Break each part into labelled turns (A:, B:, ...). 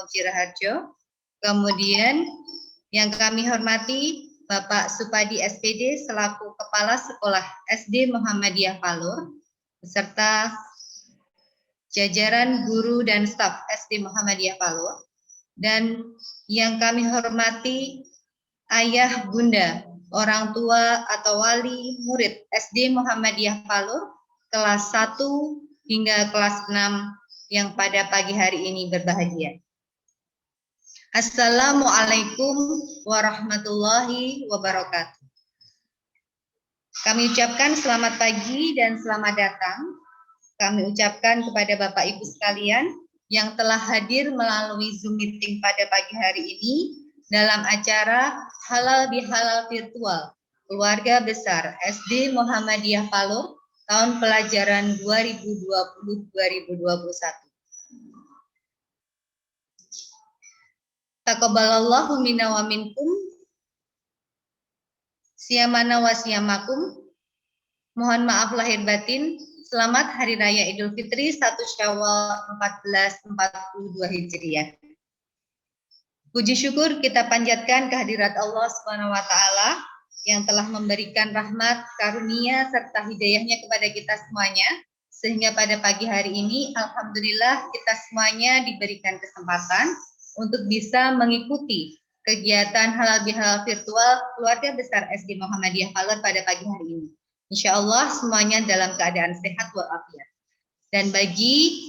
A: Lampung Ciraharjo. Kemudian yang kami hormati Bapak Supadi SPD selaku Kepala Sekolah SD Muhammadiyah Palur beserta jajaran guru dan staf SD Muhammadiyah Palur, dan yang kami hormati ayah bunda, orang tua atau wali murid SD Muhammadiyah Palur kelas 1 hingga kelas 6 yang pada pagi hari ini berbahagia. Assalamualaikum warahmatullahi wabarakatuh. Kami ucapkan selamat pagi dan selamat datang. Kami ucapkan kepada Bapak Ibu sekalian yang telah hadir melalui Zoom meeting pada pagi hari ini dalam acara Halal Bihalal Virtual Keluarga Besar SD Muhammadiyah Palur tahun pelajaran 2020-2021. Taqabbalallahu minna wa minkum, siyamana wa siyamakum. Mohon maaf lahir batin. Selamat Hari Raya Idul Fitri 1 Syawal 1442 Hijriah. Puji syukur kita panjatkan kehadirat Allah Subhanahu wa taala yang telah memberikan rahmat, karunia serta hidayahnya kepada kita semuanya, sehingga pada pagi hari ini alhamdulillah kita semuanya diberikan kesempatan untuk bisa mengikuti kegiatan halal bihalal virtual keluarga besar SD Muhammadiyah Palur pada pagi hari ini. Insya Allah semuanya dalam keadaan sehat walafiat. Dan bagi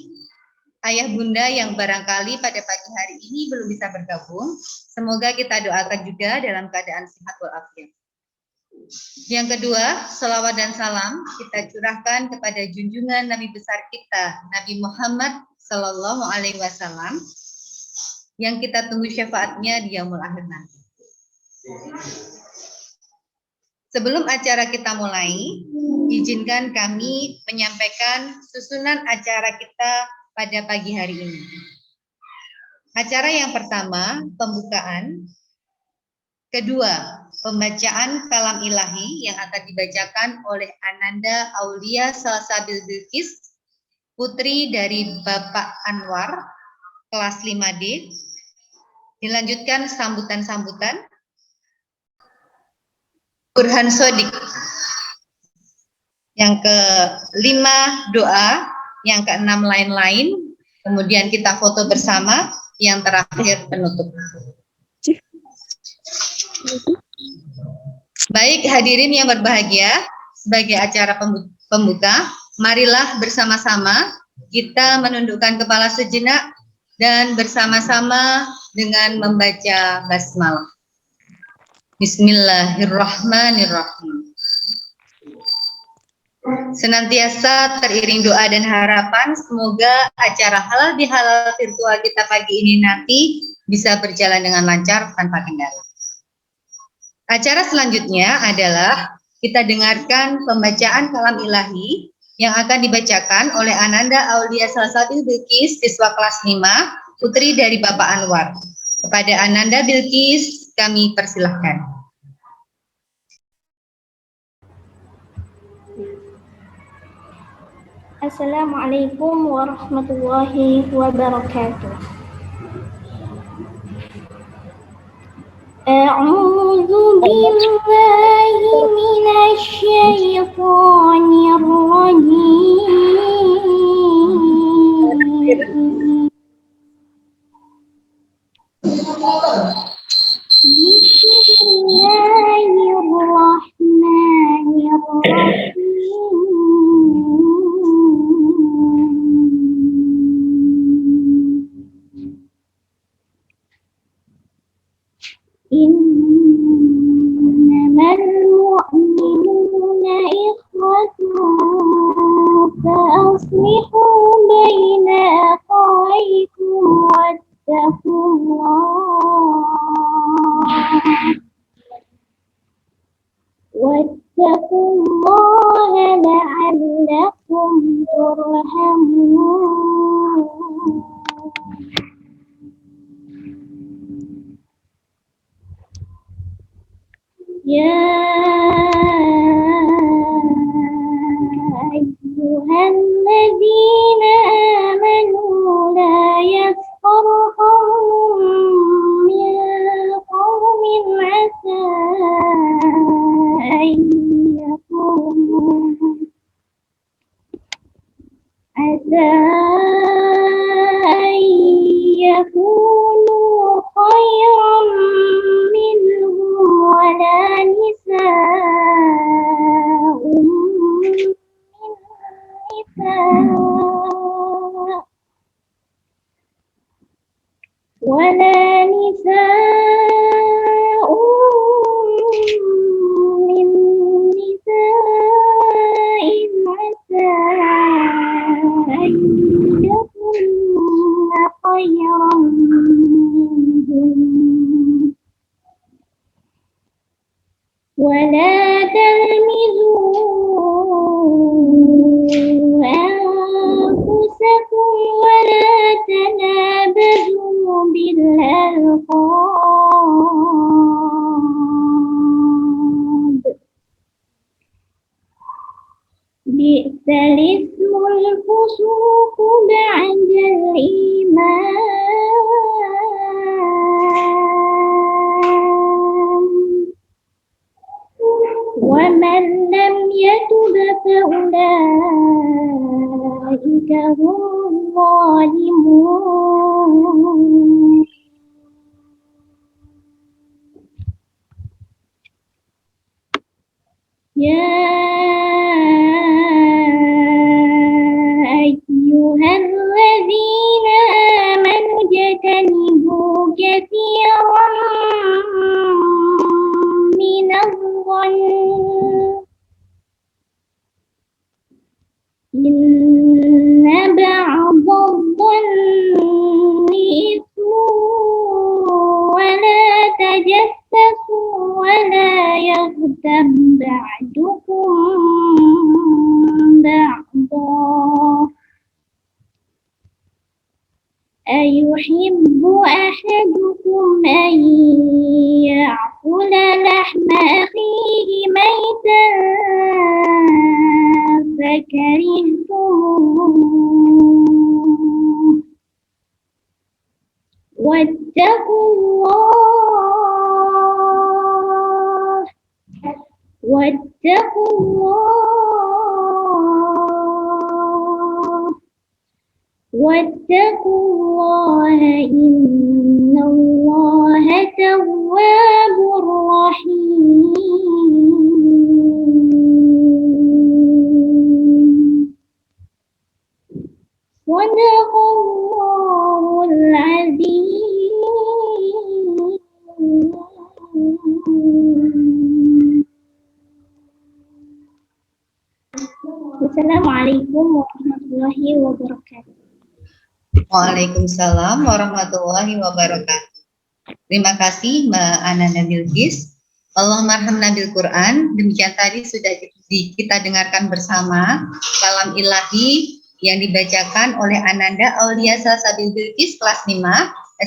A: ayah bunda yang barangkali pada pagi hari ini belum bisa bergabung, semoga kita doakan juga dalam keadaan sehat walafiat. Yang kedua, salawat dan salam kita curahkan kepada junjungan Nabi besar kita, Nabi Muhammad Sallallahu Alaihi Wasallam, yang kita tunggu syafaatnya di yaumul akhir nanti. Sebelum acara kita mulai, izinkan kami menyampaikan susunan acara kita pada pagi hari ini. Acara yang pertama, pembukaan. Kedua, pembacaan kalam ilahi yang akan dibacakan oleh Ananda Aulia Salsabil Bilqis, putri dari Bapak Anwar, kelas 5D. Dilanjutkan sambutan-sambutan. Burhan Sodik. Yang ke-5 doa, yang ke-6 lain-lain. Kemudian kita foto bersama, yang terakhir penutup. Baik hadirin yang berbahagia, sebagai acara pembuka, marilah bersama-sama kita menundukkan kepala sejenak dan bersama-sama dengan membaca basmalah. Bismillahirrahmanirrahim. Senantiasa teriring doa dan harapan, semoga acara halal bihalal virtual kita pagi ini nanti bisa berjalan dengan lancar tanpa kendala. Acara selanjutnya adalah kita dengarkan pembacaan kalam ilahi yang akan dibacakan oleh Ananda Aulia Salsabil Bilqis, siswa kelas 5, putri dari Bapak Anwar. Kepada Ananda Bilqis, kami persilahkan.
B: Assalamualaikum warahmatullahi wabarakatuh. A'udzu billahi minasy syaithanir rajim. Innamal mu'minuna ikhwatun fa'aslihu baina akhawaykum wattaqullaha la'allakum turhamun. Ya ayyuhalladzina amanu la yaskhar qawmun أن يكونوا خيرا منهم ولا نساء من نساء ولا نساء من نساء عسى أن يكن خيرا منهم ولا تلمزوا أنفسكم ولا تنابزوا بالألقاب بئس الاسم الفسوق بعد الإيمان ومن لم يتب فأولئك هم الظالمون يا أيها الذين آمنوا اجتنبوا كثيرا من الظن إن بعض الظن إثم ولا تجسسوا ولا يغتب بعضكم بعضا أيحب أحدكم أن يأكل لحم أخيه ميتا فكرهتموه واتقوا الله إن الله تواب رحيم صدق الله العظيم. Assalamualaikum warahmatullahi wabarakatuh.
A: Waalaikumsalam warahmatullahi wabarakatuh. Terima kasih Mbak Ananda Bilqis. Allahumma arhamna bil Quran. Demikian tadi sudah kita dengarkan bersama kalam ilahi yang dibacakan oleh Ananda Aulia Salsabil Bilqis kelas 5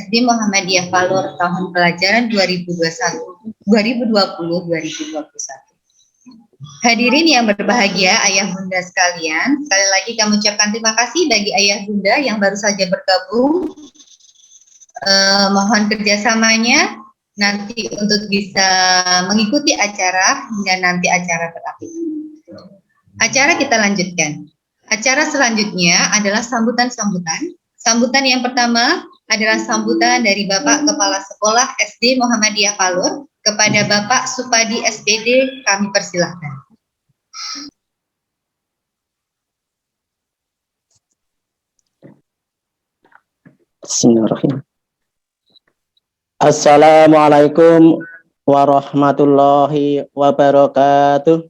A: SD Muhammadiyah Falur tahun pelajaran 2020-2021. Hadirin yang berbahagia, ayah bunda sekalian, sekali lagi kami ucapkan terima kasih bagi ayah bunda yang baru saja bergabung. Mohon kerjasamanya nanti untuk bisa mengikuti acara hingga nanti acara berakhir. Acara kita lanjutkan. Acara selanjutnya adalah sambutan-sambutan. Sambutan yang pertama adalah sambutan dari Bapak Kepala Sekolah SD Muhammadiyah Falur kepada Bapak Supadi SPD, kami persilahkan.
C: Bismillahirrahmanirrahim. Assalamualaikum warahmatullahi wabarakatuh.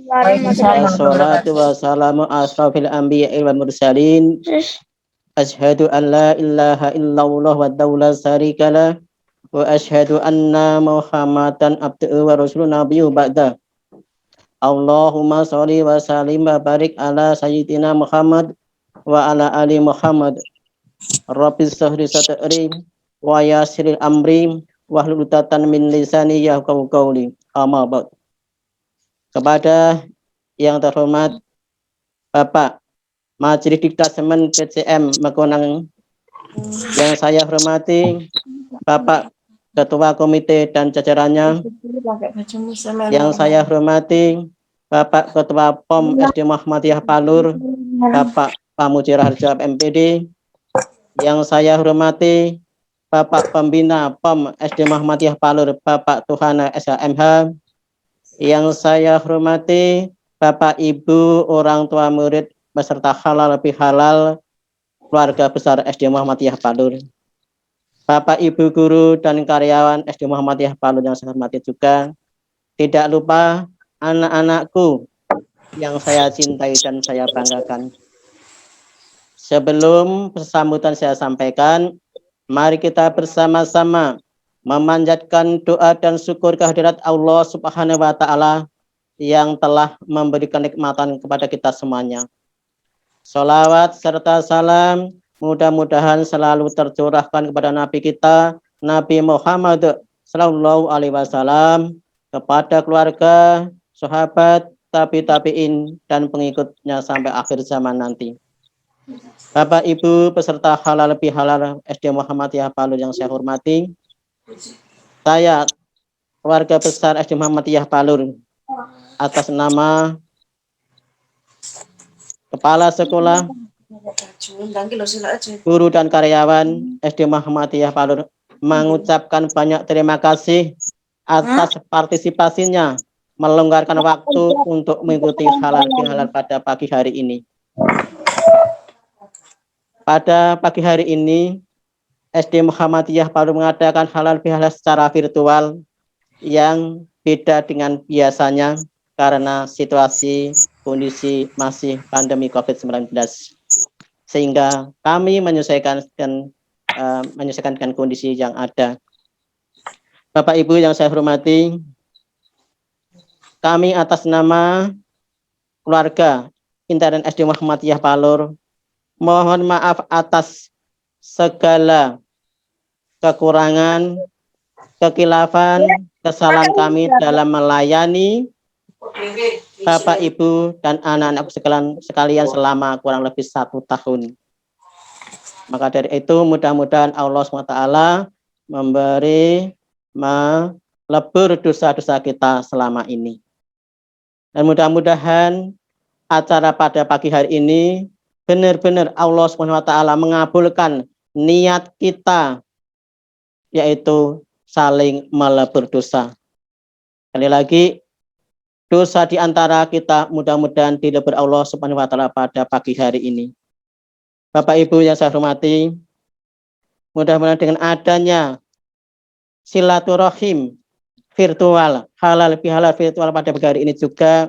B: Waalaikumsalam
C: Wassalatu wassalamu asrafil anbiya'i wal mursalin. Asyhadu an la ilaha illallah wa la syarikalah wa asyhadu anna Muhammadan abduhu wa rasuluhu nabiyyu ba'da. Allahumma sholli wa sallim wa barik ala sayyidina Muhammad wa ala ali Muhammad. Rabbis shrah sadri wa yassir amri wahlul 'uqdatam min lisani yafqahu qawli. Amma ba'd. Kepada yang terhormat Bapak Majelis Diktasemen PCM Mekonang, yang saya hormati Bapak Ketua Komite dan jajarannya. Yang saya hormati Bapak Ketua POM SD Muhammadiyah Palur, Bapak Pamuji Raharjo MPD. Yang saya hormati Bapak Pembina POM SD Muhammadiyah Palur, Bapak Tuhana SHMH. Yang saya hormati Bapak Ibu orang tua murid beserta halal bihalal keluarga besar SD Muhammadiyah Palur. Bapak Ibu guru dan karyawan SD Muhammadiyah Palur yang saya hormati juga. Tidak lupa anak-anakku yang saya cintai dan saya banggakan. Sebelum sambutan saya sampaikan, mari kita bersama-sama memanjatkan doa dan syukur kehadirat Allah Subhanahu wa taala yang telah memberikan nikmatan kepada kita semuanya. Sholawat serta salam mudah-mudahan selalu tercurahkan kepada Nabi kita, Nabi Muhammad Sallallahu Alaihi Wasallam, kepada keluarga, sahabat, tabi'in dan pengikutnya sampai akhir zaman nanti. Bapak Ibu peserta halal bihalal SD Muhammadiyah Palur yang saya hormati, saya keluarga besar SD Muhammadiyah Palur atas nama Kepala Sekolah, guru dan karyawan SD Muhammadiyah Palur mengucapkan banyak terima kasih atas partisipasinya melonggarkan waktu untuk mengikuti halal bihalal pada pagi hari ini. Pada pagi hari ini, SD Muhammadiyah Palur mengadakan halal bihalal secara virtual yang beda dengan biasanya karena situasi kondisi masih pandemi COVID-19. Sehingga kami menyesuaikan dengan kondisi yang ada. Bapak Ibu yang saya hormati, kami atas nama keluarga intern SD Muhammadiyah Palur mohon maaf atas segala kekurangan, kekilafan, kesalahan kami dalam melayani Bapak, Ibu, dan anak-anak sekalian selama kurang lebih 1 tahun. Maka dari itu mudah-mudahan Allah SWT melebur dosa-dosa kita selama ini. Dan mudah-mudahan acara pada pagi hari ini benar-benar Allah SWT mengabulkan niat kita, yaitu saling melebur dosa. Sekali lagi, dosa di antara kita mudah-mudahan dilebur Allah Subhanahu wa taala pada pagi hari ini. Bapak Ibu yang saya hormati, mudah-mudahan dengan adanya silaturahim virtual, halal bihalal virtual pada pagi hari ini juga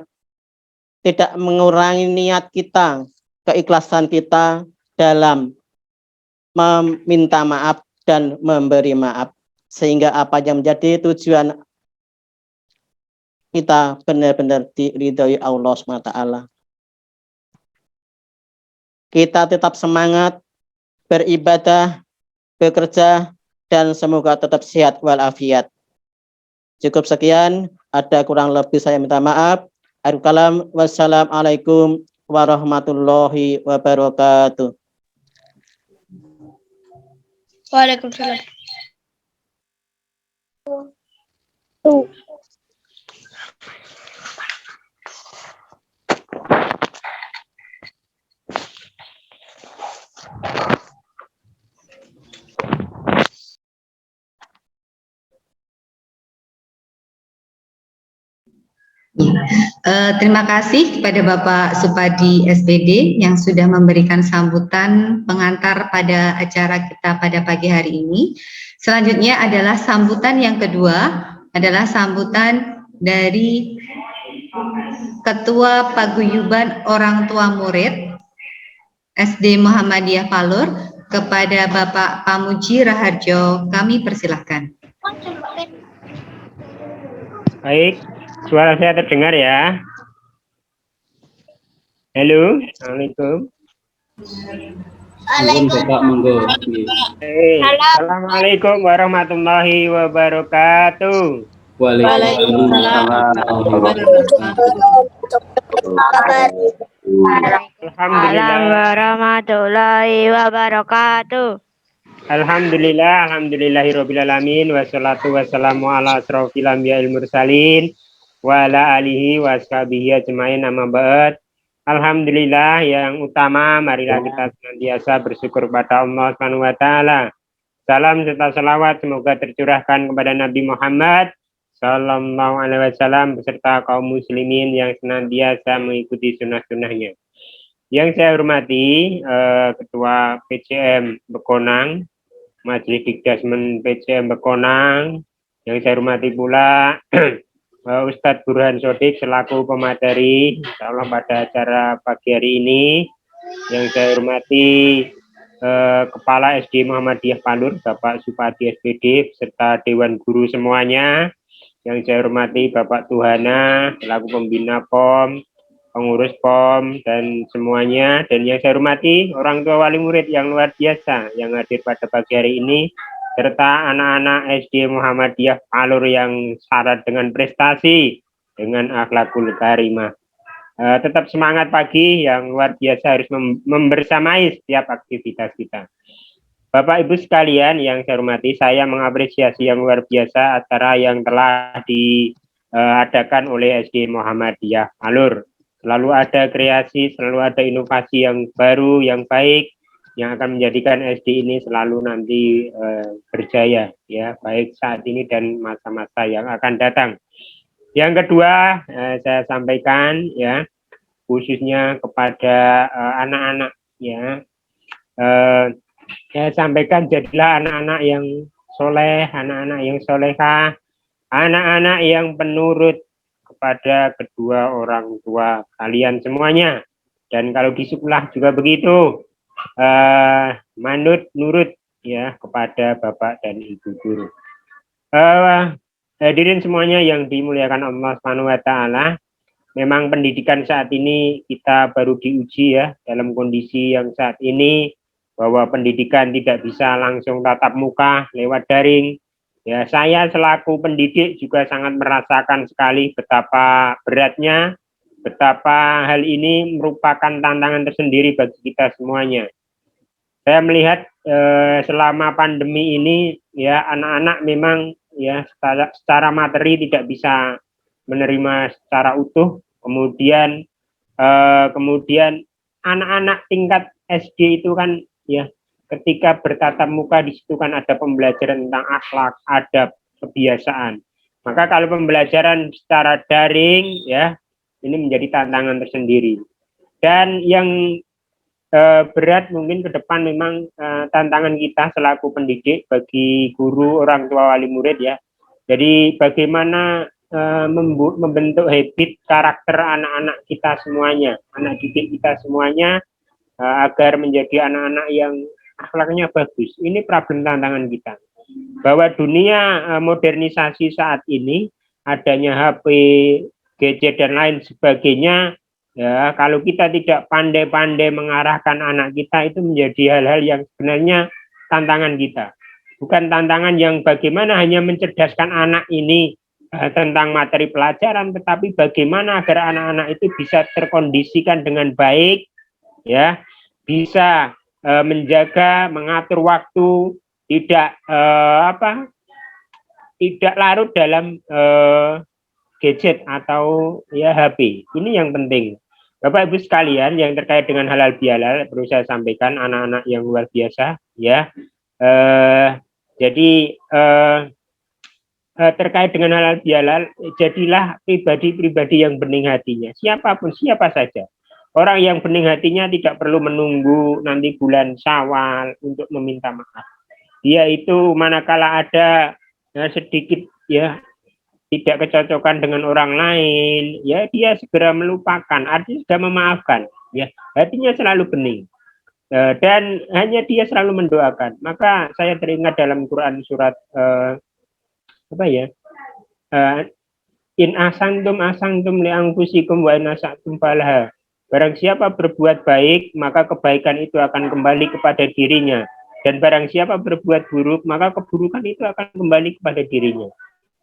C: tidak mengurangi niat kita, keikhlasan kita dalam meminta maaf dan memberi maaf, sehingga apa yang menjadi tujuan kita benar-benar diridhoi Allah SWT. Kita tetap semangat beribadah, bekerja, dan semoga tetap sehat walafiat. Cukup sekian, ada kurang lebih saya minta maaf. Akhirul kalam, wassalamualaikum warahmatullahi wabarakatuh.
B: Waalaikumsalam.
A: Terima kasih kepada Bapak Supadi SPD yang sudah memberikan sambutan pengantar pada acara kita pada pagi hari ini. Selanjutnya adalah sambutan yang kedua, adalah sambutan dari Ketua Paguyuban Orang Tua Murid SD Muhammadiyah Palur kepada Bapak Pamuji Raharjo. Kami persilahkan.
D: Baik, suara saya terdengar ya. Halo, assalamualaikum. Assalamualaikum warahmatullahi wabarakatuh.
E: Waalaikumsalam.
D: Alhamdulillah
B: warahmatullahi wabarakatuh.
D: Alhamdulillahirobbilalamin, wassalatu wassalamu ala asrofil anbiya'il mursalin wa ala alihi washabihi ajmain, amma ba'd. Alhamdulillah, yang utama marilah kita senantiasa bersyukur kepada Allah Subhanahu wa taala. Salam serta salawat semoga tercurahkan kepada Nabi Muhammad sallallahu alaihi wasallam beserta kaum muslimin yang senantiasa mengikuti sunnah-sunnahnya. Yang saya hormati Ketua PCM Bekonang, Majelis Dikdasmen PCM Bekonang. Yang saya hormati pula Ustadz Burhan Sodik selaku pemateri insyaallah pada acara pagi hari ini. Yang saya hormati Kepala SD Muhammadiyah Palur Bapak Supati SPD serta Dewan Guru semuanya. Yang saya hormati Bapak Tuhana selaku pembina POM, pengurus POM dan semuanya. Dan yang saya hormati orang tua wali murid yang luar biasa yang hadir pada pagi hari ini, serta anak-anak SD Muhammadiyah Palur yang syarat dengan prestasi, dengan akhlakul karimah. Tetap semangat pagi yang luar biasa harus membersamai setiap aktivitas kita. Bapak Ibu sekalian yang saya hormati, saya mengapresiasi yang luar biasa acara yang telah diadakan oleh SD Muhammadiyah Palur. Selalu ada kreasi, selalu ada inovasi yang baru, yang baik, yang akan menjadikan SD ini selalu nanti berjaya, ya, baik saat ini dan masa-masa yang akan datang. Yang kedua, saya sampaikan, ya, khususnya kepada anak-anak, ya, saya sampaikan jadilah anak-anak yang soleh, anak-anak yang solehah, anak-anak yang penurut kepada kedua orang tua kalian semuanya. Dan kalau di sekolah juga begitu, manut nurut, ya, kepada bapak dan ibu guru. Hadirin semuanya yang dimuliakan Allah Subhanahu wa taala, memang pendidikan saat ini kita baru diuji, ya, dalam kondisi yang saat ini bahwa pendidikan tidak bisa langsung tatap muka lewat daring. Ya, saya selaku pendidik juga sangat merasakan sekali betapa beratnya, betapa hal ini merupakan tantangan tersendiri bagi kita semuanya. Saya melihat selama pandemi ini, ya, anak-anak memang, ya, secara materi tidak bisa menerima secara utuh. Kemudian anak-anak tingkat SD itu kan, ya, ketika bertatap muka di situ kan ada pembelajaran tentang akhlak, adab, kebiasaan. Maka kalau pembelajaran secara daring, ya, ini menjadi tantangan tersendiri. Dan yang berat mungkin ke depan memang tantangan kita selaku pendidik bagi guru, orang tua, wali murid, ya. Jadi bagaimana membentuk habit karakter anak-anak kita semuanya, anak didik kita semuanya, agar menjadi anak-anak yang akhlaknya bagus. Ini problem tantangan kita. Bahwa dunia modernisasi saat ini, adanya HP, gadget dan lain sebagainya, ya, kalau kita tidak pandai-pandai mengarahkan anak kita, itu menjadi hal-hal yang sebenarnya tantangan kita. Bukan tantangan yang bagaimana hanya mencerdaskan anak ini tentang materi pelajaran, tetapi bagaimana agar anak-anak itu bisa terkondisikan dengan baik, ya, bisa menjaga, mengatur waktu, tidak tidak larut dalam gadget atau, ya, HP. Ini yang penting. Bapak Ibu sekalian yang terkait dengan halal bihalal perlu saya sampaikan, anak-anak yang luar biasa, ya. Jadi terkait dengan halal bihalal, jadilah pribadi-pribadi yang bening hatinya. Siapapun, siapa saja. Orang yang bening hatinya tidak perlu menunggu nanti bulan Syawal untuk meminta maaf. Dia itu manakala ada sedikit, ya, tidak kecocokan dengan orang lain, ya, dia segera melupakan, artinya sudah memaafkan, ya, hatinya selalu bening. Dan hanya dia selalu mendoakan. Maka saya teringat dalam Quran surat in asangtum li anfusikum wa in asatum falaha. Barang siapa berbuat baik, maka kebaikan itu akan kembali kepada dirinya. Dan barang siapa berbuat buruk, maka keburukan itu akan kembali kepada dirinya.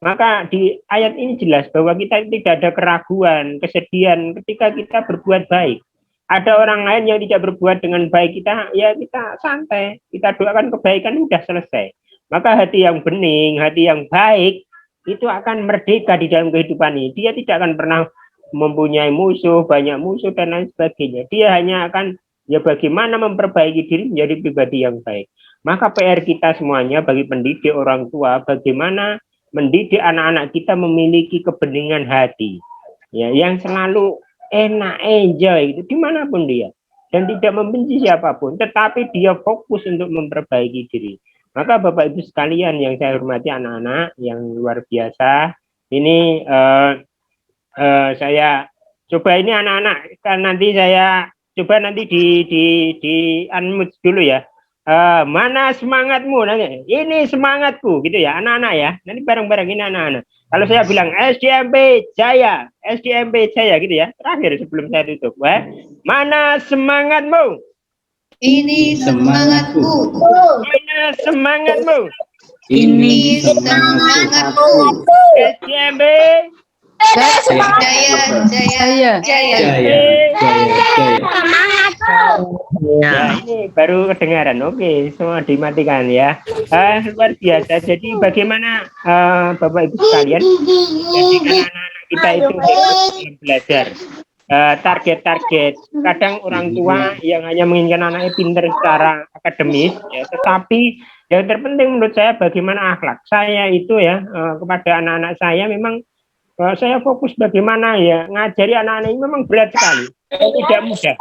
D: Maka di ayat ini jelas bahwa kita tidak ada keraguan, kesedihan ketika kita berbuat baik. ada orang lain yang tidak berbuat dengan baik, kita santai, kita doakan kebaikan, udah selesai. Maka hati yang bening, hati yang baik itu akan merdeka di dalam kehidupan ini. Dia tidak akan pernah mempunyai musuh, banyak musuh dan lain sebagainya. Dia hanya akan bagaimana memperbaiki diri menjadi pribadi yang baik. Maka PR kita semuanya bagi pendidik, orang tua, bagaimana mendidik anak-anak kita memiliki kebeningan hati, yang selalu enak, enjoy itu dimanapun dia, dan tidak membenci siapapun, tetapi dia fokus untuk memperbaiki diri. Maka Bapak Ibu sekalian yang saya hormati, anak-anak yang luar biasa, ini saya coba ini anak-anak, kan nanti saya coba nanti di unmute dulu ya. Mana semangatmu? Nanti ini semangatku gitu ya, anak-anak ya. Nanti bareng-bareng ini anak-anak. Kalau saya bilang SDMP Jaya gitu ya. Terakhir sebelum saya tutup, mana semangatmu?
A: Ini semangatku.
D: Mana semangatmu?
A: Ini semangatku.
D: SDMP
A: Jaya.
D: Ya, ini baru kedengaran. Oke, semua dimatikan ya. Luar biasa. Jadi bagaimana Bapak Ibu sekalian, jadi anak-anak kita itu belajar target-target. Kadang orang tua yang hanya menginginkan anaknya pintar secara akademis, ya, tetapi yang terpenting menurut saya bagaimana akhlak. Saya itu kepada anak-anak saya memang saya fokus bagaimana ngajari anak-anak ini memang berat sekali, tidak mudah.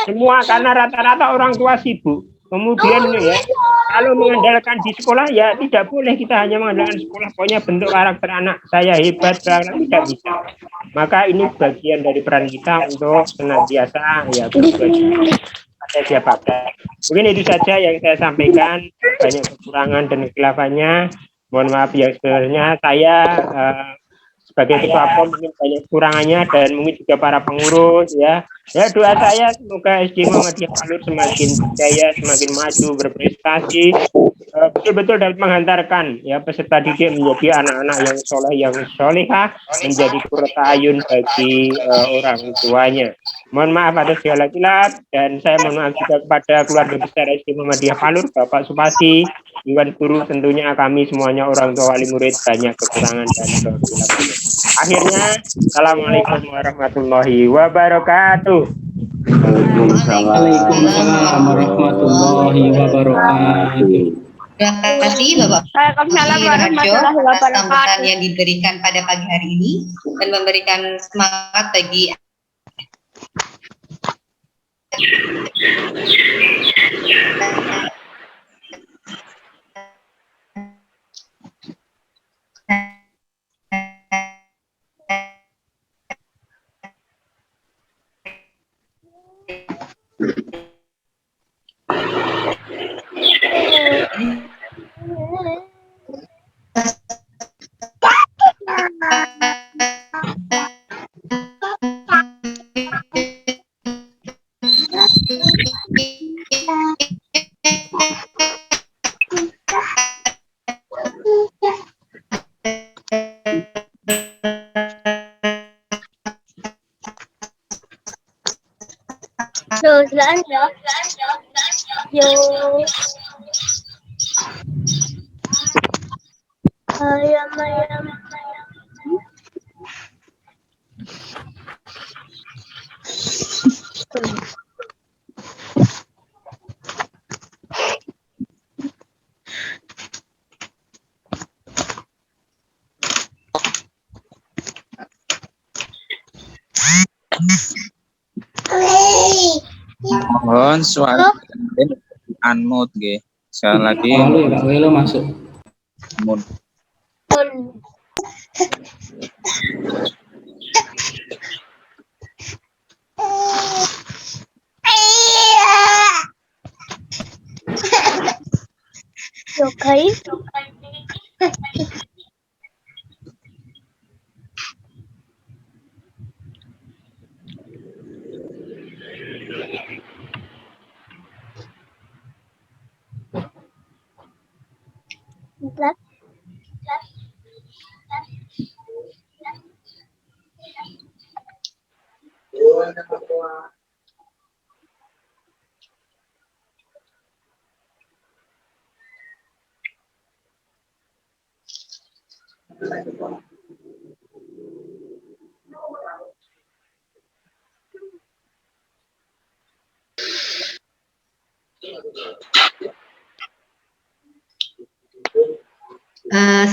D: Semua karena rata-rata orang tua sibuk. Kemudian kalau mengandalkan di sekolah tidak boleh kita hanya mengandalkan sekolah. Pokoknya bentuk karakter anak saya hebat, tidak bisa. Maka ini bagian dari peran kita untuk senantiasa berbagi pada siapapun. Mungkin itu saja yang saya sampaikan. Banyak kekurangan dan kekhilaafannya. Mohon maaf ya sebenarnya saya sebagai ketua POM mungkin banyak kekurangannya, dan mungkin juga para pengurus doa saya semoga SD Muhammadiyah Alur semakin jaya, semakin maju, berprestasi, betul-betul dapat menghantarkan peserta didik menjadi anak-anak yang soleh, yang solehah, menjadi qurrata ayun bagi orang tuanya. Mohon maaf atas segala khilaf, dan saya mohon maaf juga kepada keluarga besar SD Muhammadiyah Alur, Bapak Supasi, Iwan Guru, tentunya kami semuanya orang tua wali murid banyak kekurangan dan kekhilafan. Akhirnya, Assalamualaikum warahmatullahi wabarakatuh.
E: Waalaikumsalam warahmatullahi wabarakatuh.
A: Terima kasih Bapak Rajo atas sambutan yang diberikan pada pagi hari ini dan memberikan semangat bagi
F: Mohon suara unmute nggih. Sekali lagi
E: Kalau masuk.
F: unmute.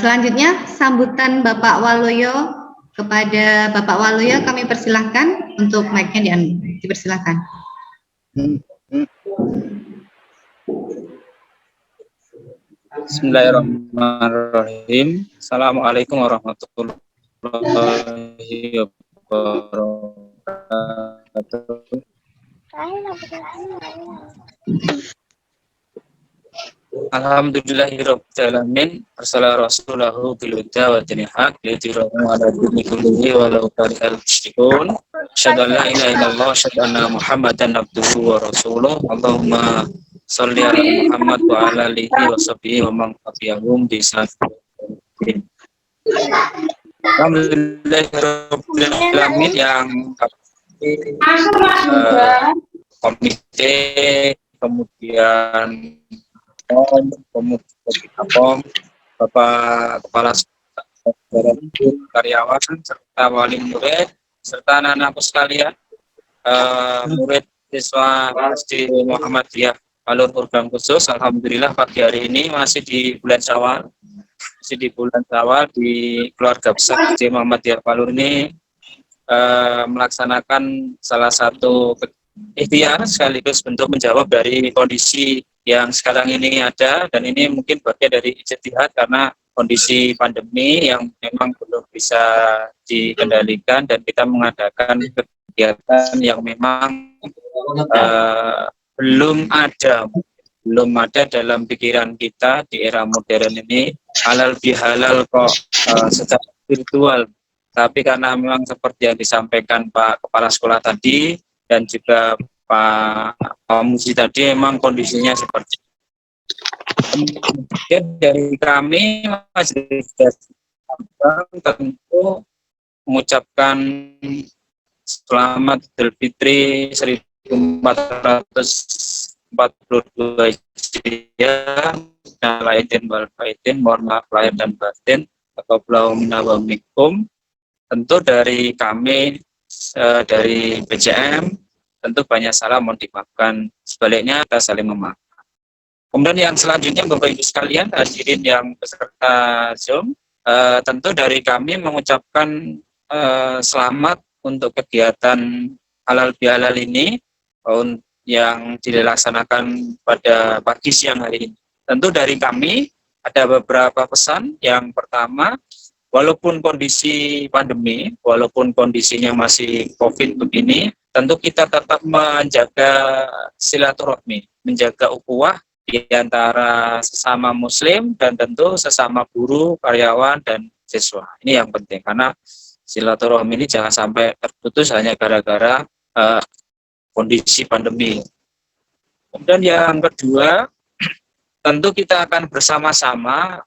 A: Selanjutnya sambutan Bapak Waluyo. Kepada Bapak Waluyo kami persilahkan untuk mic-nya dipersilahkan.
F: Bismillahirrahmanirrahim. Assalamualaikum warahmatullahi wabarakatuh. Alhamdulillahirrahmanirrahim. Arsalah rasulahu bil huda wa dinil haq liyudhhirahu ala dini kullihi walau karihal musyrikun. Asyhadu an la ilaha illallah wa asyhadu anna Muhammadan abduhu wa rasuluh. Allahumma sholli ala Muhammad wa ala alihi wa sahbihi wa man tabi'ahum bi ihsan. Alhamdulillahirabbil alamin yang komite, kemudian Bapak Kepala Sekolah, karyawan, serta wali murid, serta anak-anakku sekalian, murid siswa SD Muhammadiyah Palur Program Khusus. Alhamdulillah pagi hari ini masih di bulan Syawal, di keluarga besar SD Muhammadiyah Palur ini melaksanakan salah satu ikhtiar sekaligus bentuk menjawab dari kondisi yang sekarang ini ada, dan ini mungkin bagian dari ijtihad karena kondisi pandemi yang memang belum bisa dikendalikan, dan kita mengadakan kegiatan yang memang belum ada dalam pikiran kita di era modern ini. Halal bihalal kok secara virtual, tapi karena memang seperti yang disampaikan Pak Kepala Sekolah tadi dan juga Pak Muji tadi, memang kondisinya seperti itu. Dari kami Majelis tentu mengucapkan selamat Idul Fitri 1442 Hijriah. Aidin wal faidin, mohon maaf lahir dan batin, atau minkum. Tentu dari kami dari PJM tentu banyak salah, mohon dimaafkan. Sebaliknya kita saling memaafkan. Kemudian yang selanjutnya Bapak Ibu sekalian, hadirin yang peserta Zoom, tentu dari kami mengucapkan selamat untuk kegiatan halal bihalal ini yang dilaksanakan pada pagi siang hari ini. Tentu dari kami ada beberapa pesan. Yang pertama, walaupun kondisi pandemi, walaupun kondisinya masih COVID begini, tentu kita tetap menjaga silaturahmi, menjaga ukhuwah di antara sesama muslim dan tentu sesama guru, karyawan, dan siswa. Ini yang penting, karena silaturahmi ini jangan sampai terputus hanya gara-gara kondisi pandemi. Kemudian yang kedua, tentu kita akan bersama-sama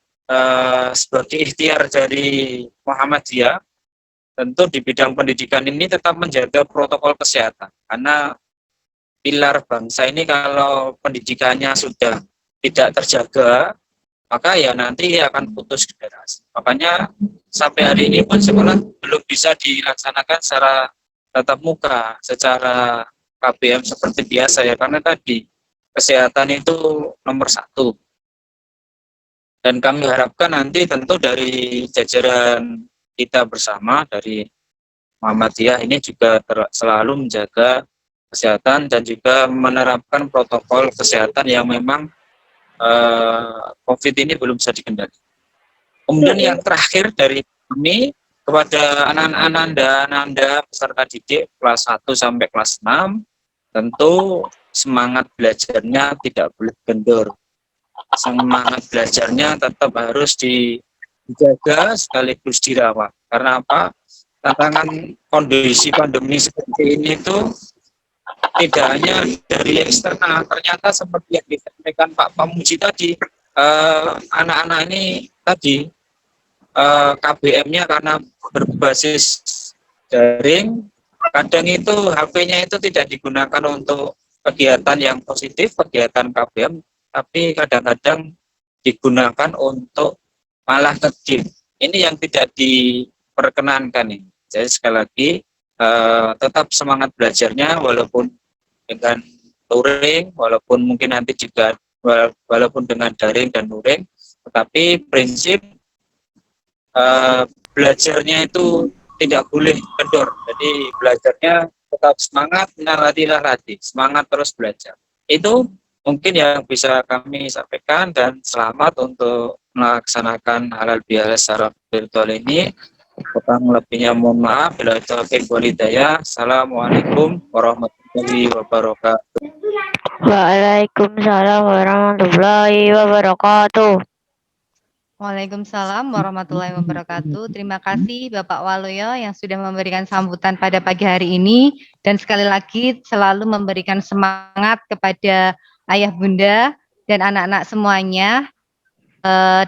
F: sebagai ikhtiar dari Muhammadiyah, tentu di bidang pendidikan ini tetap menjaga protokol kesehatan, karena pilar bangsa ini kalau pendidikannya sudah tidak terjaga, maka ya nanti akan putus generasi. Makanya sampai hari ini pun sekolah belum bisa dilaksanakan secara tatap muka, secara KBM seperti biasa ya, karena tadi kesehatan itu nomor satu. Dan kami harapkan nanti tentu dari jajaran kita bersama dari Muhammadiyah ini juga selalu menjaga kesehatan dan juga menerapkan protokol kesehatan yang memang COVID ini belum bisa dikendalikan. Kemudian yang terakhir dari kami kepada anak-anak dan Anda peserta didik kelas 1 sampai kelas 6, tentu semangat belajarnya tidak boleh kendor. Semangat belajarnya tetap harus dijaga sekaligus dirawat. Karena apa? Tantangan kondisi pandemi seperti ini itu tidak hanya dari eksternal, ternyata seperti yang disampaikan Pak Pamuji tadi, anak-anak ini tadi KBM-nya karena berbasis daring, kadang itu HP-nya itu tidak digunakan untuk kegiatan yang positif, kegiatan KBM, tapi kadang-kadang digunakan untuk malah nge-game. ini yang tidak diperkenankan ini. Jadi sekali lagi tetap semangat belajarnya walaupun dengan luring, walaupun mungkin nanti juga walaupun dengan daring dan luring, tetapi prinsip belajarnya itu tidak boleh kendor. Jadi belajarnya tetap semangat, latih, semangat terus belajar. Itu mungkin yang bisa kami sampaikan, dan selamat untuk melaksanakan halal bihalal secara virtual ini. Kurang lebihnya mohon maaf. Bila taufiq wal hidayah. Assalamualaikum warahmatullahi wabarakatuh.
B: Waalaikumsalam warahmatullahi wabarakatuh.
A: Waalaikumsalam warahmatullahi wabarakatuh. Terima kasih Bapak Waluyo yang sudah memberikan sambutan pada pagi hari ini, dan sekali lagi selalu memberikan semangat kepada ayah bunda dan anak-anak semuanya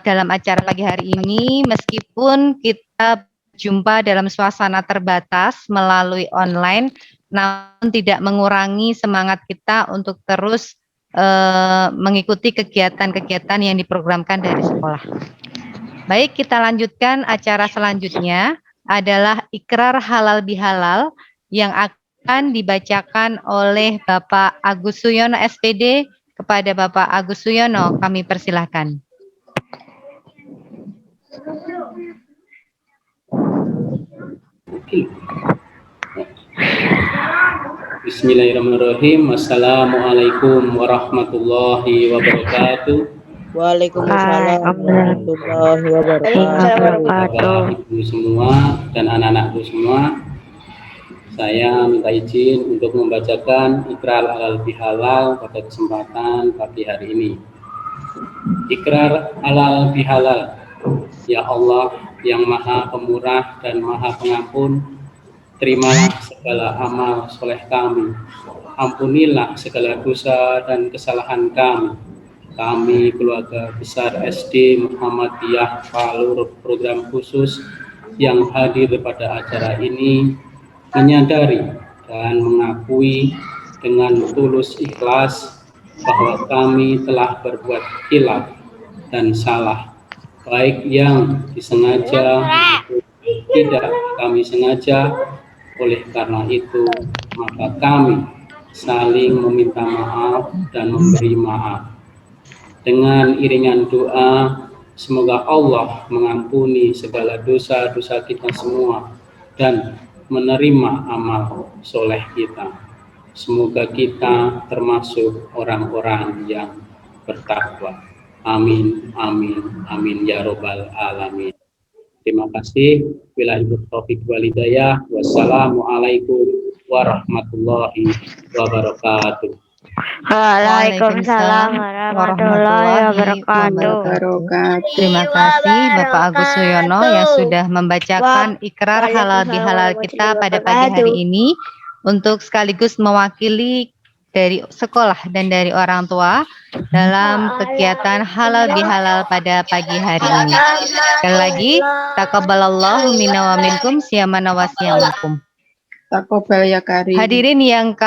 A: dalam acara pagi hari ini. Meskipun kita jumpa dalam suasana terbatas melalui online, namun tidak mengurangi semangat kita untuk terus mengikuti kegiatan-kegiatan yang diprogramkan dari sekolah. Baik, kita lanjutkan. Acara selanjutnya adalah ikrar halal bihalal yang akan dibacakan oleh Bapak Agus Suyono SPD. Kepada Bapak Agus Suyono kami persilahkan.
E: Bismillahirrahmanirrahim. Assalamualaikum warahmatullahi wabarakatuh.
C: Waalaikumsalam warahmatullahi wabarakatuh.
E: Ibu semua dan anak-anakku semua, saya minta izin untuk membacakan ikrar halal bihalal pada kesempatan pagi hari ini. Ikrar halal bihalal. Ya Allah yang Maha Pemurah dan Maha Pengampun, terimalah segala amal soleh kami. Ampunilah segala dosa dan kesalahan kami. Kami keluarga besar SD Muhammadiyah Palu program khusus yang hadir pada acara ini menyadari dan mengakui dengan tulus ikhlas bahwa kami telah berbuat khilaf dan salah, baik yang disengaja maupun tidak kami sengaja. Oleh karena itu, maka kami saling meminta maaf dan memberi maaf. Dengan iringan doa, semoga Allah mengampuni segala dosa-dosa kita semua dan menerima amal soleh kita. Semoga kita termasuk orang-orang yang bertakwa. Amin, amin, amin ya robbal alamin. Terima kasih. Billahi taufiq wal hidayah. Wassalamualaikum warahmatullahi wabarakatuh.
B: Waalaikumsalam warahmatullahi wabarakatuh.
A: Terima kasih Bapak Agus Suyono yang sudah membacakan ikrar halal bihalal kita pada pagi hari ini, untuk sekaligus mewakili dari sekolah dan dari orang tua dalam kegiatan halal bihalal pada pagi hari ini. Sekali lagi, taqabbalallahu minna wa minkum siyamana wa siyamakum.
G: Takobal ya karim.
A: Hadirin yang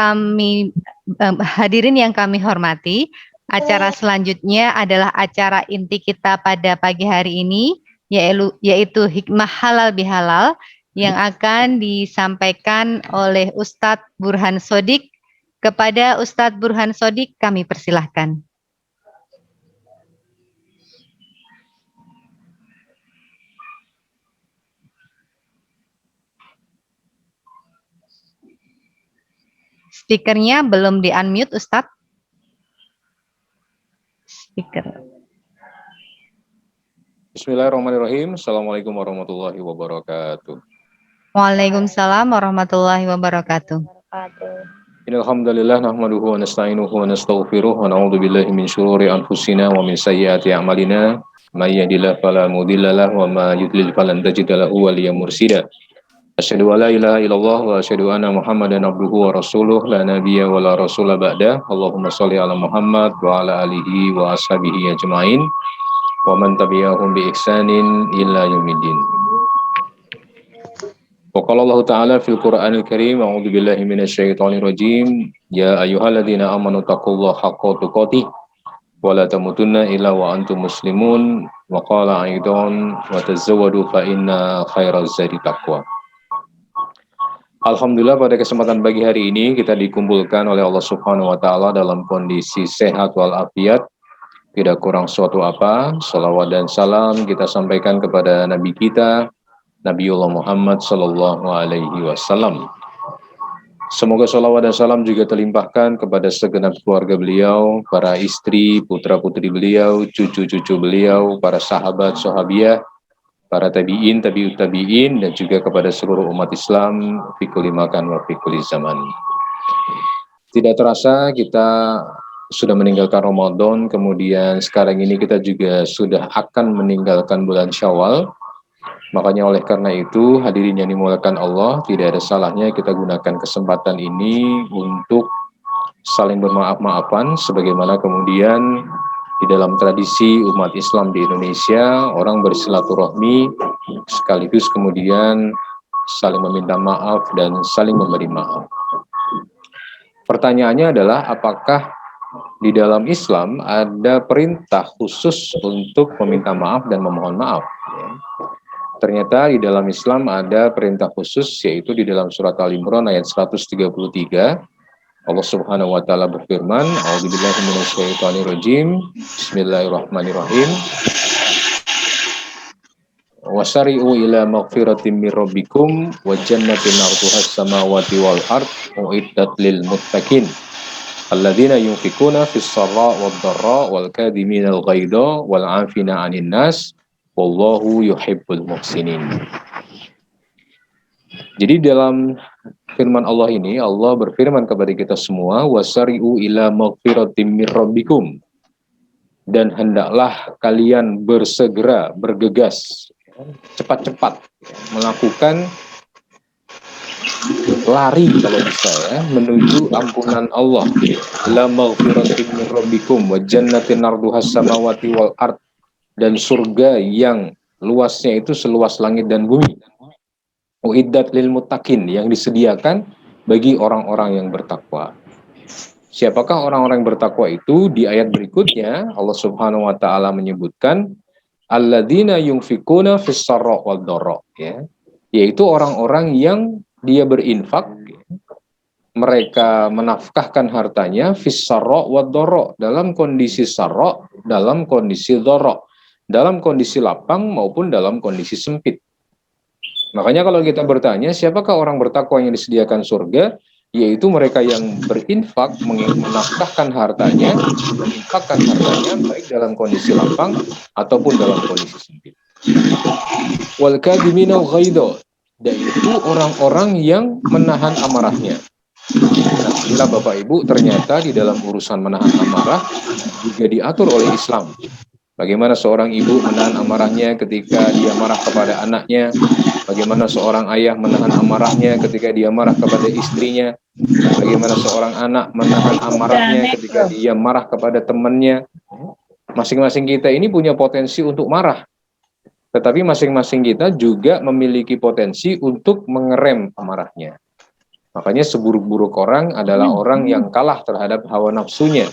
A: kami hormati, acara selanjutnya adalah acara inti kita pada pagi hari ini, yaitu hikmah halal bihalal yang akan disampaikan oleh Ustadz Burhan Sodik. Kepada Ustadz Burhan Sodik kami persilahkan. Speakernya belum di-unmute, Ustadz. Speaker.
H: Bismillahirrahmanirrahim. Assalamualaikum warahmatullahi wabarakatuh.
A: Waalaikumsalam warahmatullahi wabarakatuh.
H: Alhamdulillah nahmaduhu wa nasta'inuhu wa nastaghfiruh wa na'udzu billahi min syururi anfusina wa min sayyiati a'malina. May yahdihillahu fala mudilla lahu wa may yudlil falan tajida lahu waliyyan mursyida. Asyhadu an la ilaha illallah wa asyhadu anna Muhammadan abduhu wa rasuluh la nabiyya wa la rasula ba'da. Allahumma shalli ala Muhammad wa ala alihi wa ashabihi ajmain wa man tabi'ahum bi ihsanin ila yaumiddin. Wa qala Allah ta'ala fil Qur'anil Karim, a'udzu billahi minasyaitonir rajim, ya ayyuhalladzina amanu taqullaha haqqa tuqatih wa la tamutunna illa wa antum muslimun. Wa qala aidan wa tazawwadu fa inna khairaz zadi taqwa. Alhamdulillah pada kesempatan pagi hari ini kita dikumpulkan oleh Allah Subhanahu wa taala dalam kondisi sehat walafiat, tidak kurang suatu apa. Salawat dan salam kita sampaikan kepada Nabi kita, Nabiullah Muhammad sallallahu alaihi wasallam. Semoga salawat dan salam juga terlimpahkan kepada segenap keluarga beliau, para istri, putra-putri beliau, cucu-cucu beliau, para sahabat, sahabiah, para tabi'in, tabi'ut tabi'in, dan juga kepada seluruh umat Islam, fi kulli makan wa fi kulli zaman. Tidak terasa kita sudah meninggalkan Ramadan, kemudian sekarang ini kita juga sudah akan meninggalkan bulan Syawal. Makanya oleh karena itu, hadirin yang dimuliakan Allah, tidak ada salahnya kita gunakan kesempatan ini untuk saling bermaaf-maafan, sebagaimana kemudian di dalam tradisi umat Islam di Indonesia, orang bersilaturahmi sekaligus kemudian saling meminta maaf dan saling memberi maaf. Pertanyaannya adalah apakah di dalam Islam ada perintah khusus untuk meminta maaf dan memohon maaf? Ternyata di dalam Islam ada perintah khusus, yaitu di dalam surat Al-Imran ayat 133. Allah Subhanahu wa taala berfirman, A'udzubillahi minasyaitonirrajim. Bismillahirrahmanirrahim. Wasari'u ila maghfiratin mir rabbikum wa jannatin 'arduhas samawati wal ard uiddat lil muttaqin. Alladzina yunfikuna fis sarra wad dharra wal kadhiminal ghaidha wal 'afina 'anil nas wallahu yuhibbul muhsinin. Jadi dalam firman Allah ini, Allah berfirman kepada kita semua, wasari'u ila maghfiratin mir rabbikum, dan hendaklah kalian bersegera, bergegas, cepat-cepat melakukan lari kalau bisa ya, menuju ampunan Allah. La maghfiratin mir rabbikum wa jannatin arduhas samawati wal ard, dan surga yang luasnya itu seluas langit dan bumi. Uiddat lil muttaqin, yang disediakan bagi orang-orang yang bertakwa. Siapakah orang-orang yang bertakwa itu? Di ayat berikutnya Allah Subhanahu wa taala menyebutkan alladzina yunfikuna fis sarra wad dharra, ya, yaitu orang-orang yang dia berinfak, mereka menafkahkan hartanya fis sarra wad dharra, dalam kondisi sarra, dalam kondisi dharra, dalam kondisi lapang maupun dalam kondisi sempit. Makanya kalau kita bertanya, siapakah orang bertakwa yang disediakan surga? Yaitu mereka yang berinfak, menafkahkan hartanya, menginfakkan hartanya baik dalam kondisi lapang ataupun dalam kondisi sempit. Wal kadhiminal ghaidha, yaitu orang-orang yang menahan amarahnya. Nah, inilah Bapak Ibu, ternyata di dalam urusan menahan amarah juga diatur oleh Islam. Bagaimana seorang ibu menahan amarahnya ketika dia marah kepada anaknya, bagaimana seorang ayah menahan amarahnya ketika dia marah kepada istrinya, bagaimana seorang anak menahan amarahnya ketika dia marah kepada temannya. Masing-masing kita ini punya potensi untuk marah, tetapi masing-masing kita juga memiliki potensi untuk mengerem amarahnya. Makanya seburuk-buruk orang adalah orang yang kalah terhadap hawa nafsunya.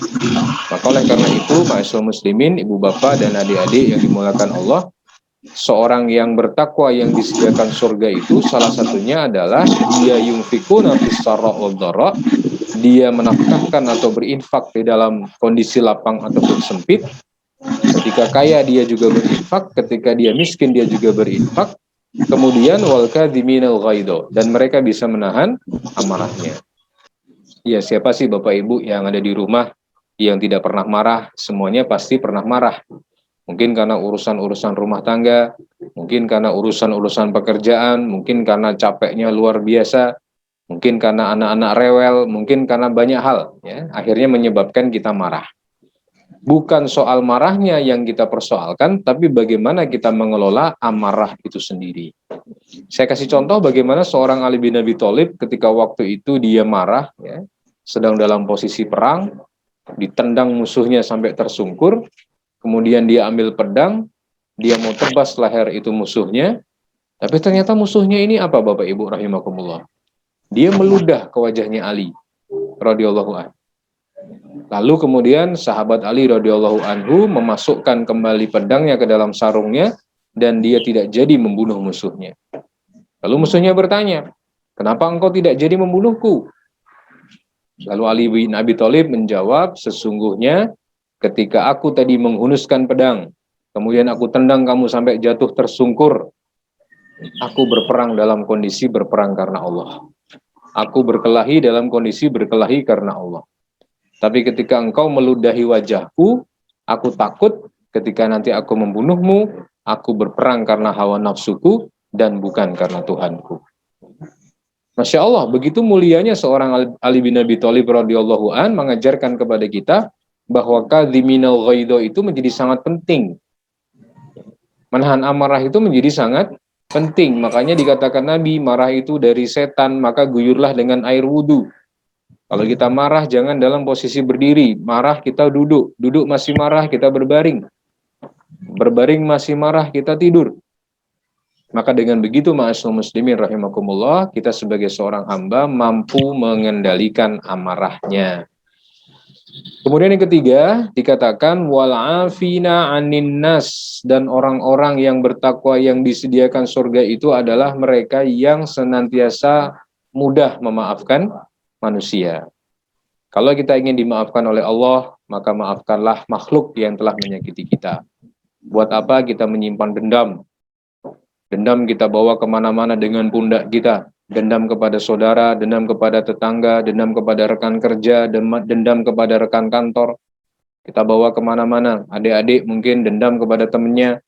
H: Maka oleh karena itu, ma'asyiral muslimin, ibu bapak dan adik-adik yang dimuliakan Allah, seorang yang bertakwa yang disediakan surga itu salah satunya adalah dia yunfikuna fis sarra wad dharra, dia menafkahkan atau berinfak di dalam kondisi lapang ataupun sempit. Ketika kaya dia juga berinfak, ketika dia miskin dia juga berinfak. Kemudian wal kadhiminal ghaidha, dan mereka bisa menahan amarahnya. Ya, siapa sih Bapak Ibu yang ada di rumah yang tidak pernah marah? Semuanya pasti pernah marah. Mungkin karena urusan-urusan rumah tangga, mungkin karena urusan-urusan pekerjaan, mungkin karena capeknya luar biasa, mungkin karena anak-anak rewel, mungkin karena banyak hal, ya, akhirnya menyebabkan kita marah. Bukan soal marahnya yang kita persoalkan, tapi bagaimana kita mengelola amarah itu sendiri. Saya kasih contoh bagaimana seorang Ali bin Abi Thalib ketika waktu itu dia marah, ya, sedang dalam posisi perang, ditendang musuhnya sampai tersungkur, kemudian dia ambil pedang, dia mau tebas leher itu musuhnya, tapi ternyata musuhnya ini apa Bapak Ibu rahimakumullah? Dia meludah ke wajahnya Ali radhiyallahu anhu. Lalu kemudian sahabat Ali radhiyallahu anhu memasukkan kembali pedangnya ke dalam sarungnya dan dia tidak jadi membunuh musuhnya. Lalu musuhnya bertanya, "Kenapa engkau tidak jadi membunuhku?" Lalu Ali bin Abi Thalib menjawab, "Sesungguhnya ketika aku tadi menghunuskan pedang, kemudian aku tendang kamu sampai jatuh tersungkur, aku berperang dalam kondisi berperang karena Allah. Aku berkelahi dalam kondisi berkelahi karena Allah. Tapi ketika engkau meludahi wajahku, aku takut ketika nanti aku membunuhmu, aku berperang karena hawa nafsuku dan bukan karena Tuhanku." Masya Allah, begitu mulianya seorang Ali bin Abi Thalib radhiyallahu an mengajarkan kepada kita bahwa kadhiminal ghaidho itu menjadi sangat penting. Menahan amarah itu menjadi sangat penting. Makanya dikatakan Nabi, marah itu dari setan, maka guyurlah dengan air wudhu. Kalau kita marah, jangan dalam posisi berdiri. Marah, kita duduk. Duduk masih marah, kita berbaring. Berbaring masih marah, kita tidur. Maka dengan begitu, ma'asyiral muslimin rahimakumullah, kita sebagai seorang hamba mampu mengendalikan amarahnya. Kemudian yang ketiga, dikatakan wal'afina 'anin nas, dan orang-orang yang bertakwa yang disediakan surga itu adalah mereka yang senantiasa mudah memaafkan manusia. Kalau kita ingin dimaafkan oleh Allah, maka maafkanlah makhluk yang telah menyakiti kita. Buat apa kita menyimpan dendam? Dendam kita bawa kemana-mana dengan pundak kita. Dendam kepada saudara, dendam kepada tetangga, dendam kepada rekan kerja, dendam kepada rekan kantor. Kita bawa kemana-mana. Adik-adik mungkin dendam kepada temannya.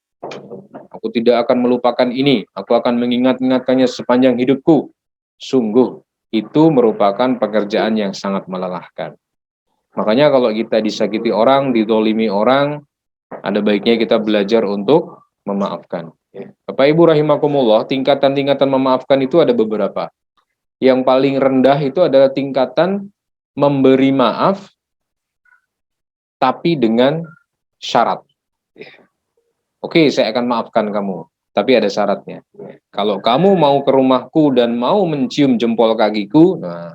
H: Aku tidak akan melupakan ini. Aku akan mengingat-ingatkannya sepanjang hidupku. Sungguh, itu merupakan pekerjaan yang sangat melelahkan. Makanya kalau kita disakiti orang, didolimi orang, ada baiknya kita belajar untuk memaafkan. Bapak Ibu rahimakumullah, tingkatan-tingkatan memaafkan itu ada beberapa. Yang paling rendah itu adalah tingkatan memberi maaf, tapi dengan syarat. Oke, saya akan maafkan kamu, tapi ada syaratnya. Kalau kamu mau ke rumahku dan mau mencium jempol kakiku, nah,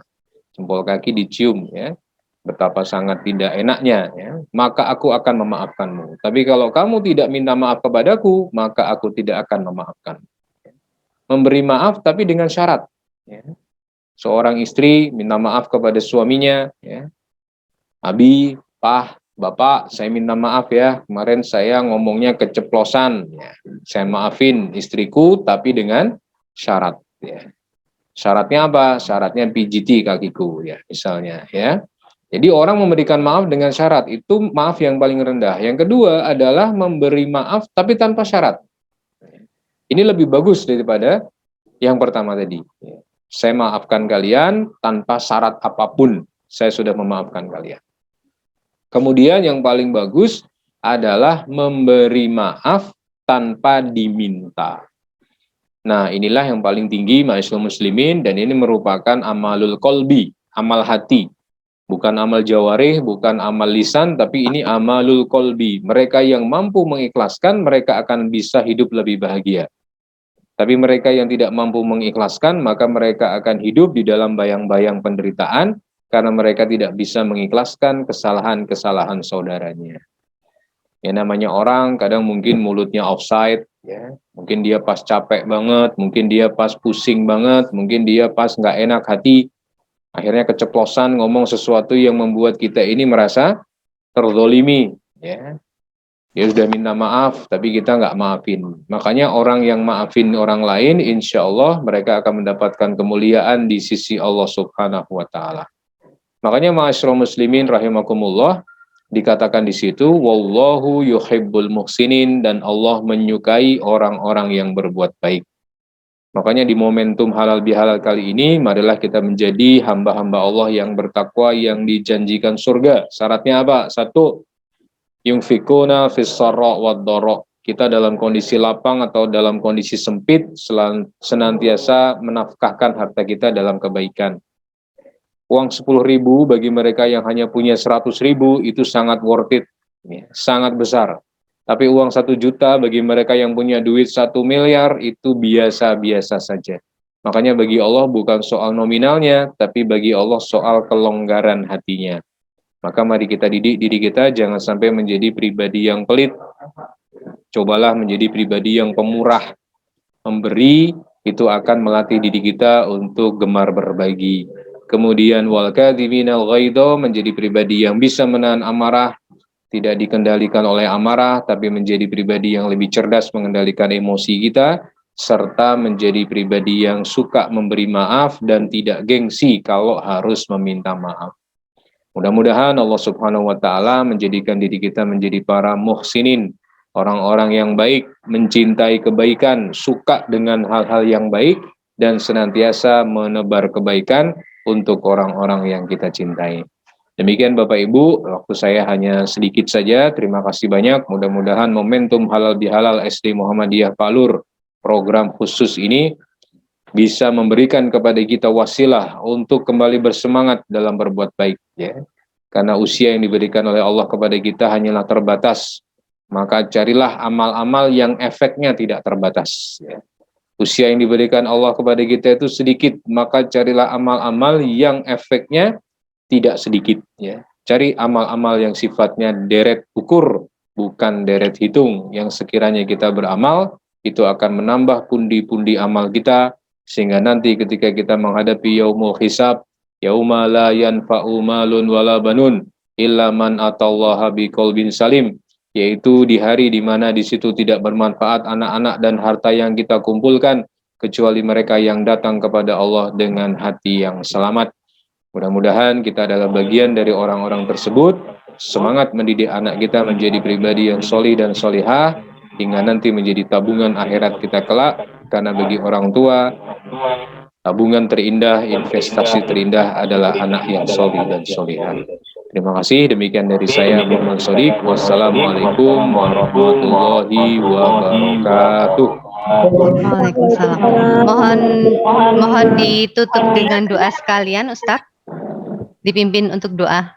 H: jempol kaki dicium, ya, betapa sangat tidak enaknya, ya, maka aku akan memaafkanmu. Tapi kalau kamu tidak minta maaf kepadaku, maka aku tidak akan memaafkan. Memberi maaf tapi dengan syarat. Ya. Seorang istri minta maaf kepada suaminya, ya. Abi, Pak, Bapak, saya minta maaf ya, kemarin saya ngomongnya keceplosan. Ya. Saya maafin istriku tapi dengan syarat. Ya. Syaratnya apa? Syaratnya pijiti kakiku, ya, misalnya, ya. Jadi orang memberikan maaf dengan syarat, itu maaf yang paling rendah. Yang kedua adalah memberi maaf tapi tanpa syarat. Ini lebih bagus daripada yang pertama tadi. Saya maafkan kalian tanpa syarat apapun. Saya sudah memaafkan kalian. Kemudian yang paling bagus adalah memberi maaf tanpa diminta. Nah, inilah yang paling tinggi ma'asyiral muslimin, dan ini merupakan amalul qalbi, amal hati. Bukan amal jawarih, bukan amal lisan, tapi ini amalul qalbi. Mereka yang mampu mengikhlaskan, mereka akan bisa hidup lebih bahagia. Tapi mereka yang tidak mampu mengikhlaskan, maka mereka akan hidup di dalam bayang-bayang penderitaan, karena mereka tidak bisa mengikhlaskan kesalahan-kesalahan saudaranya. Ya, namanya orang, kadang mungkin mulutnya offside, ya. Mungkin dia pas capek banget, mungkin dia pas pusing banget, mungkin dia pas nggak enak hati, akhirnya keceplosan ngomong sesuatu yang membuat kita ini merasa terzolimi, ya. Dia sudah minta maaf, tapi kita nggak maafin. Makanya orang yang maafin orang lain, insya Allah mereka akan mendapatkan kemuliaan di sisi Allah Subhanahu wa Ta'ala. Makanya ma'asyiral muslimin rahimakumullah, dikatakan di situ, wallahu yuhibbul muhsinin, dan Allah menyukai orang-orang yang berbuat baik. Makanya di momentum halal bihalal kali ini, marilah kita menjadi hamba-hamba Allah yang bertakwa, yang dijanjikan surga. Syaratnya apa? Satu, yunfikuna fis sarra wad dharra. Kita dalam kondisi lapang atau dalam kondisi sempit, senantiasa menafkahkan harta kita dalam kebaikan. Uang 10.000 bagi mereka yang hanya punya 100.000 itu sangat worth it, sangat besar. Tapi uang 1 juta bagi mereka yang punya duit 1 miliar itu biasa-biasa saja. Makanya bagi Allah bukan soal nominalnya, tapi bagi Allah soal kelonggaran hatinya. Maka mari kita didik diri kita jangan sampai menjadi pribadi yang pelit. Cobalah menjadi pribadi yang pemurah. Memberi itu akan melatih diri kita untuk gemar berbagi. Kemudian wal kadhiminal ghaidha, menjadi pribadi yang bisa menahan amarah, tidak dikendalikan oleh amarah, tapi menjadi pribadi yang lebih cerdas mengendalikan emosi kita, serta menjadi pribadi yang suka memberi maaf dan tidak gengsi kalau harus meminta maaf. Mudah-mudahan Allah Subhanahu wa Ta'ala menjadikan diri kita menjadi para muhsinin, orang-orang yang baik, mencintai kebaikan, suka dengan hal-hal yang baik, dan senantiasa menebar kebaikan untuk orang-orang yang kita cintai. Demikian Bapak Ibu, waktu saya hanya sedikit saja. Terima kasih banyak. Mudah-mudahan momentum Halal Bihalal SD Muhammadiyah Palur, program khusus ini bisa memberikan kepada kita wasilah untuk kembali bersemangat dalam berbuat baik, ya. Karena usia yang diberikan oleh Allah kepada kita hanyalah terbatas, maka carilah amal-amal yang efeknya tidak terbatas, ya. Usia yang diberikan Allah kepada kita itu sedikit, maka carilah amal-amal yang efeknya tidak sedikit, ya. Cari amal-amal yang sifatnya deret ukur, bukan deret hitung, yang sekiranya kita beramal, itu akan menambah pundi-pundi amal kita, sehingga nanti ketika kita menghadapi yaumul hisab, yauma la yanfa'u malun wala banun illa man atallaha biqalbin salim, yaitu di hari di mana di situ tidak bermanfaat anak-anak dan harta yang kita kumpulkan kecuali mereka yang datang kepada Allah dengan hati yang selamat. Mudah-mudahan kita adalah bagian dari orang-orang tersebut. Semangat mendidik anak kita menjadi pribadi yang solih dan solihah, hingga nanti menjadi tabungan akhirat kita kelak. Karena bagi orang tua, tabungan terindah, investasi terindah adalah anak yang solih dan solihah. Terima kasih. Demikian dari saya, Muhammad Shodiq. Wassalamualaikum warahmatullahi wabarakatuh.
A: Waalaikumsalam. Mohon ditutup dengan doa sekalian, Ustaz. Dipimpin untuk doa.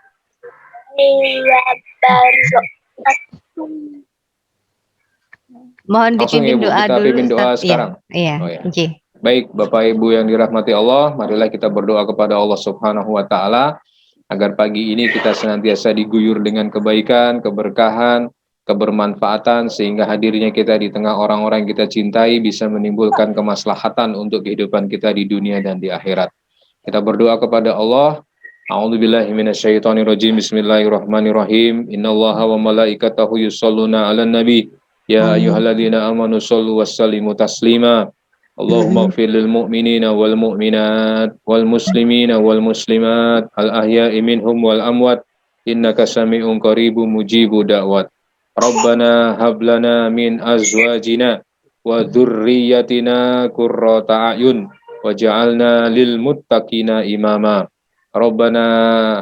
A: Mohon dipimpin doa
H: kita
A: dulu,
H: pimpin doa
A: Ustaz.
H: sekarang.
A: Iya.
H: Oh, ya.
A: Okay.
H: Baik, Bapak Ibu yang dirahmati Allah, marilah kita berdoa kepada Allah Subhanahu wa Ta'ala agar pagi ini kita senantiasa diguyur dengan kebaikan, keberkahan, kebermanfaatan, sehingga hadirnya kita di tengah orang-orang yang kita cintai bisa menimbulkan kemaslahatan untuk kehidupan kita di dunia dan di akhirat. Kita berdoa kepada Allah. A'udzubillahi minasyaitonirrajim. Bismillahirrahmanirrahim. Innallaha wa malaikatahu yusholluna 'alan nabi. Ya ayyuhalladzina amanu shollu wassallimu taslima. Allahumma ighfir lil mu'minina wal mu'minat wal muslimina wal muslimat al ahya'i minhum wal amwat innaka sami'un qaribun mujibu da'wat. Rabbana hab lana min azwajina wa dzurriyyatina qurrata a'yun waj'alna lil muttaqina imama. Rabbana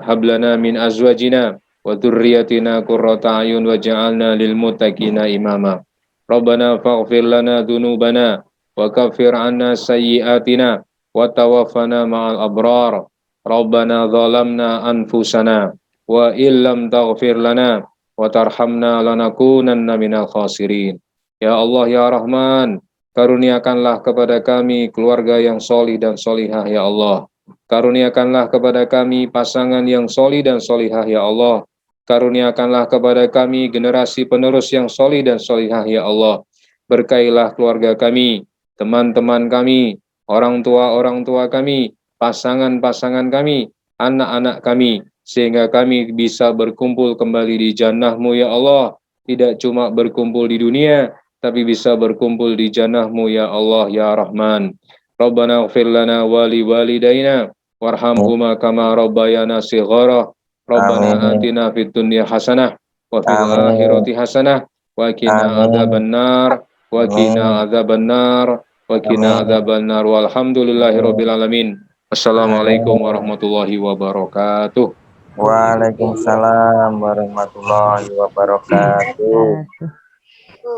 H: hab lana min azwajina wa dzurriyyatina qurrata a'yun waj'alna lil muttaqina imama. Rabbana faghfir lana dzunubana wa kaffir 'anna sayyi'atina wa tawaffana ma'al abrar. Rabbana zalamna anfusana wa illam taghfir lana wa tarhamna lanakunanna minal khasirin. Ya Allah ya Rahman, karuniakanlah kepada kami keluarga yang solih dan solihah ya Allah. Karuniakanlah kepada kami pasangan yang solih dan solihah ya Allah. Karuniakanlah kepada kami generasi penerus yang solih dan solihah ya Allah. Berkailah keluarga kami, teman-teman kami, orang tua kami, pasangan-pasangan kami, anak-anak kami, sehingga kami bisa berkumpul kembali di jannah-Mu ya Allah. Tidak cuma berkumpul di dunia, tapi bisa berkumpul di jannah-Mu ya Allah ya Rahman. Rabbana ighfir lana wa li walidayna warhamhuma kama rabbayana shighara. Rabbana atina fid dunya hasanah wa fil akhirati hasanah wa qina adzabannar wa qina adzabannar wa qina adzabannar walhamdulillahirabbil alamin. Assalamualaikum warahmatullahi wabarakatuh.
I: Waalaikumsalam warahmatullahi wabarakatuh.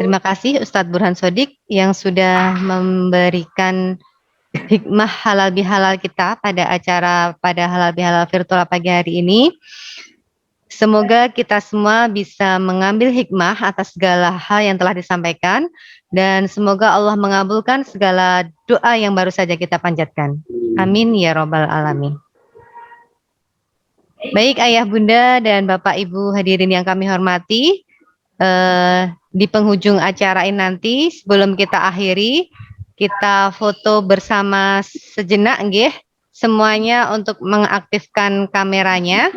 A: Terima kasih Ustadz Burhan Shodiq yang sudah memberikan hikmah halal bihalal kita pada acara pada halal bihalal virtual pagi hari ini. Semoga kita semua bisa mengambil hikmah atas segala hal yang telah disampaikan dan semoga Allah mengabulkan segala doa yang baru saja kita panjatkan. Amin ya robbal alamin. Baik Ayah Bunda dan Bapak Ibu hadirin yang kami hormati, di penghujung acara ini nanti sebelum kita akhiri, kita foto bersama sejenak nggih, semuanya untuk mengaktifkan kameranya.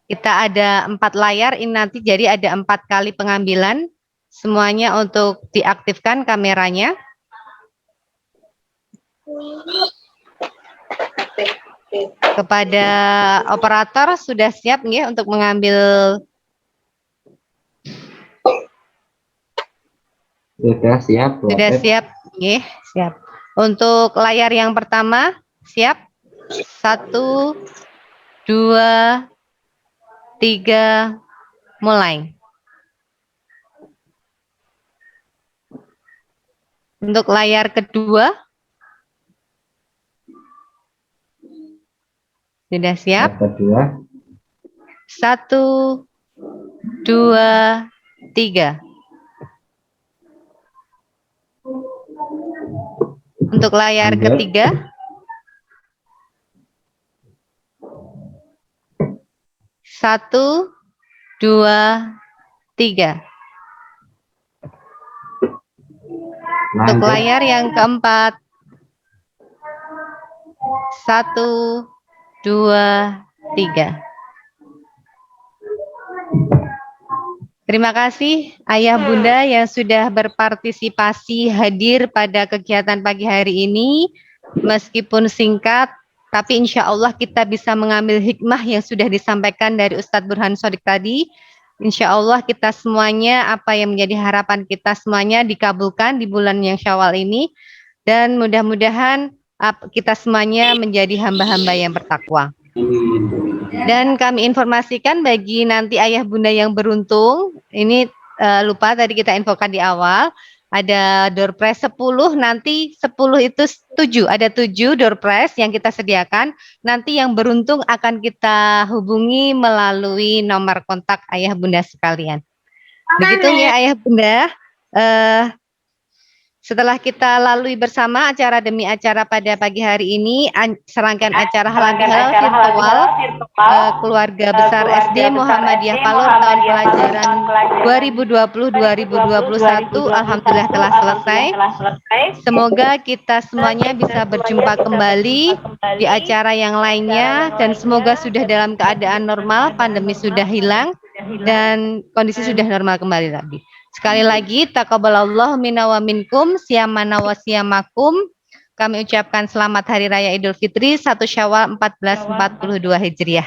A: Kita ada 4 layar ini nanti, jadi ada 4 kali pengambilan, semuanya untuk diaktifkan kameranya. Kepada operator sudah siap nggih untuk mengambil?
C: Sudah siap.
A: Sudah siap nggih, siap. Untuk layar yang pertama siap. 1 2 3 mulai. Untuk layar kedua sudah siap?
C: 2.
A: 1 2 3. Untuk layar ketiga 1 2 3. Untuk layar yang keempat 1 2 3. Terima kasih Ayah Bunda yang sudah berpartisipasi hadir pada kegiatan pagi hari ini. Meskipun singkat, tapi insya Allah kita bisa mengambil hikmah yang sudah disampaikan dari Ustadz Burhan Shadiq tadi. Insya Allah kita semuanya, apa yang menjadi harapan kita semuanya dikabulkan di bulan yang Syawal ini. Dan mudah-mudahan kita semuanya menjadi hamba-hamba yang bertakwa. Dan kami informasikan bagi nanti ayah bunda yang beruntung, ini lupa tadi kita infokan di awal, ada door prize 10, nanti 10 itu 7, ada 7 door prize yang kita sediakan, nanti yang beruntung akan kita hubungi melalui nomor kontak ayah bunda sekalian. Begitu ya ayah bunda. Setelah kita lalui bersama acara demi acara pada pagi hari ini, serangkaian acara halal bihalal virtual keluarga besar SD Muhammadiyah Palur tahun pelajaran 2020-2021 alhamdulillah telah selesai. Semoga kita semuanya bisa berjumpa kembali di acara yang lainnya dan semoga sudah dalam keadaan normal, pandemi sudah hilang dan kondisi sudah normal kembali lagi. Sekali lagi, taqabbalallahu minna wa minkum, siyamana wa siyamakum. Kami ucapkan selamat Hari Raya Idul Fitri 1 Syawal 1442 Hijriah.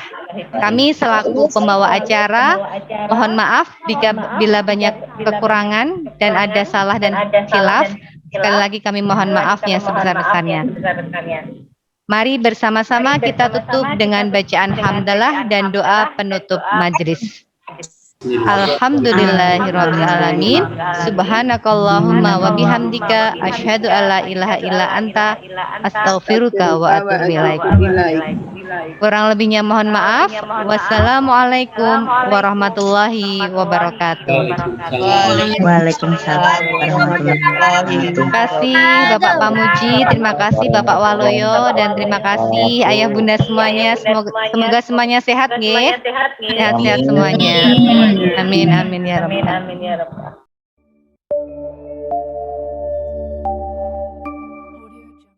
A: Kami selaku pembawa acara, mohon maaf bila banyak kekurangan dan ada salah dan khilaf. Sekali lagi kami mohon maaf yang sebesar-besarnya. Mari bersama-sama kita tutup dengan bacaan hamdalah dan doa penutup majelis. Alhamdulillahirabbil alamin. Subhanakallahumma wa bihamdika asyhadu alla ilaha illa anta astaghfiruka wa atubu ilaik. Kurang lebihnya mohon maaf. Wassalamualaikum warahmatullahi wabarakatuh.
B: Waalaikumsalam warahmatullahi wabarakatuh.
A: Terima kasih Bapak Pamuji, terima kasih Bapak Waloyo, dan terima kasih ayah bunda semuanya. Semoga semuanya sehat nggih. Sehat-sehat semuanya. Amin amin ya rabbal alamin.